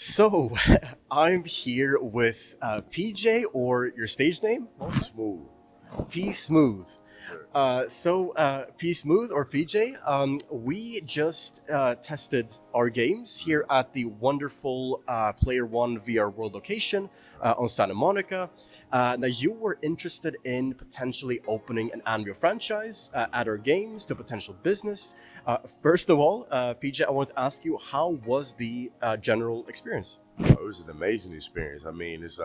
So, I'm here with PJ, or your stage name? Smooth. P Smooth. Sure. P Smooth or PJ, we just tested our games here at the wonderful Player One VR World location on Santa Monica. Now, you were interested in potentially opening an ANVIO franchise at our games to potential business. First of all, PJ, I want to ask you, how was the general experience? Oh, it was an amazing experience. I mean, it's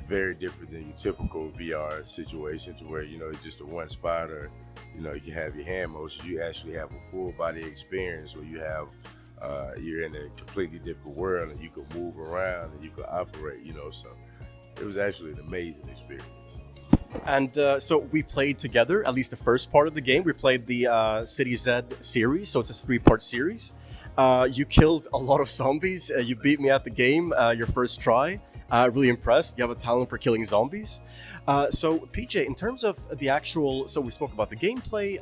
very different than your typical VR situation to where, it's just a one spot or, you can have your hand motions. You actually have a full body experience where you're in a completely different world and you can move around and you can operate, so it was actually an amazing experience. And so we played together, at least the first part of the game. We played the City Z series, so it's a 3-part series. You killed a lot of zombies. You beat me at the game, your first try. Really impressed. You have a talent for killing zombies. So PJ, in terms of the actual, so we spoke about the gameplay.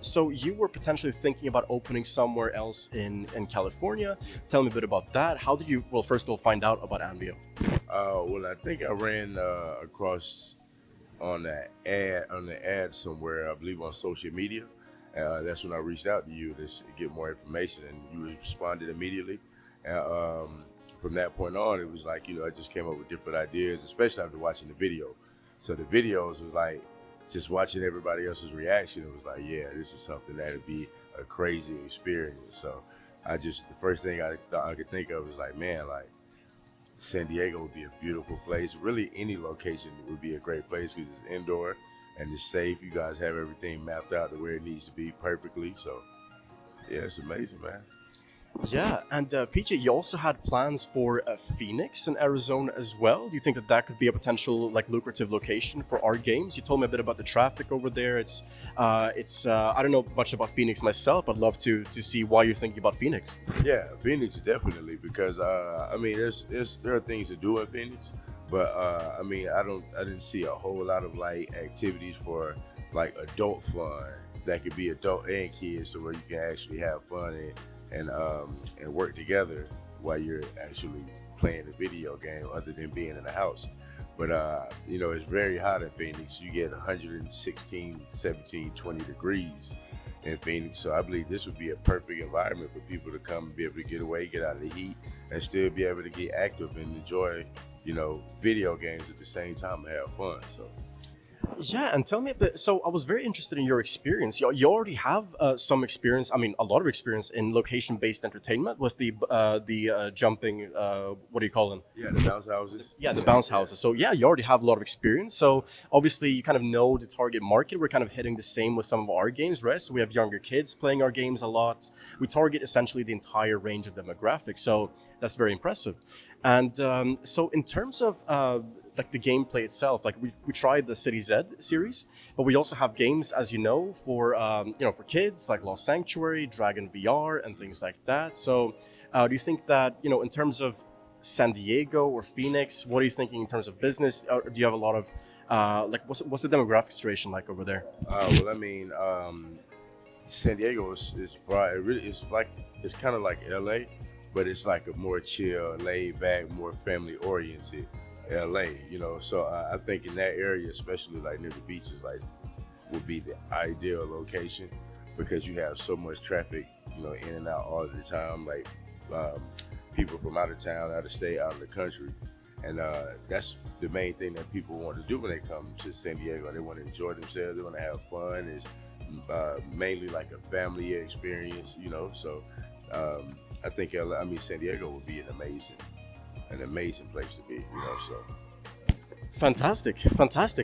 So you were potentially thinking about opening somewhere else in California. Tell me a bit about that. How did you, well, first of all, find out about ANVIO? Well, I think I ran across on the ad somewhere, I believe on social media. That's when I reached out to you to get more information, and you responded immediately. From that point on, it was like, I just came up with different ideas, especially after watching the video. So the videos was like, just watching everybody else's reaction, it was like, yeah, this is something that'd be a crazy experience. So the first thing I thought I could think of was like, man, like San Diego would be a beautiful place. Really, any location would be a great place because it's indoor and it's safe. You guys have everything mapped out to where it needs to be perfectly. So yeah, it's amazing, man. Yeah, and PJ, you also had plans for Phoenix in Arizona as well. Do you think that that could be a potential lucrative location for our games? You told me a bit about the traffic over there. It's I don't know much about Phoenix myself, but I'd love to see why you're thinking about Phoenix. Yeah, Phoenix definitely, because there are things to do in Phoenix, but I didn't see a whole lot of activities for adult fun that could be adult and kids, so where you can actually have fun and work together while you're actually playing a video game other than being in the house. But it's very hot in Phoenix. You get 116, 17, 20 degrees in Phoenix. So I believe this would be a perfect environment for people to come and be able to get away, get out of the heat, and still be able to get active and enjoy, video games at the same time and have fun. So. Yeah, and tell me a bit. So I was very interested in your experience. You already have some experience. I mean, a lot of experience in location-based entertainment with the jumping. What do you call them? Yeah, the bounce houses. Yeah, the bounce houses. So yeah, you already have a lot of experience. So obviously, you kind of know the target market. We're kind of hitting the same with some of our games, right? So we have younger kids playing our games a lot. We target essentially the entire range of demographics. So that's very impressive. And so in terms of the gameplay itself, we tried the City Z series, but we also have games, as you know, for for kids like Lost Sanctuary, Dragon VR, and things like that. So do you think that in terms of San Diego or Phoenix, what are you thinking in terms of business? Or do you have a lot of what's the demographic situation like over there? San Diego is broad. It's kind of like LA, but it's like a more chill, laid back, more family oriented LA, so I think in that area, especially near the beaches, would be the ideal location because you have so much traffic, in and out all the time, people from out of town, out of state, out of the country. And that's the main thing that people want to do when they come to San Diego. They want to enjoy themselves, they want to have fun. It's mainly like a family experience, so I think San Diego would be an amazing place to be, so. Fantastic.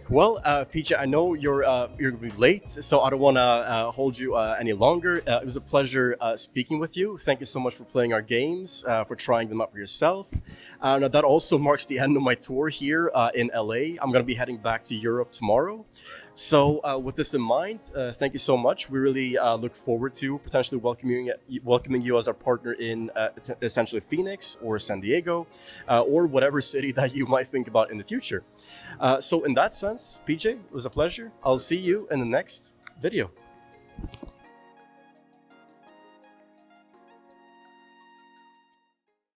Well, PJ, I know you're gonna be late, so I don't want to hold you any longer. It was a pleasure speaking with you. Thank you so much for playing our games, for trying them out for yourself. Now that also marks the end of my tour here in LA. I'm gonna be heading back to Europe tomorrow. So with this in mind, thank you so much. We really look forward to potentially welcoming you as our partner in essentially Phoenix or San Diego, or whatever city that you might think about in the future. So in that sense, PJ, it was a pleasure. I'll see you in the next video.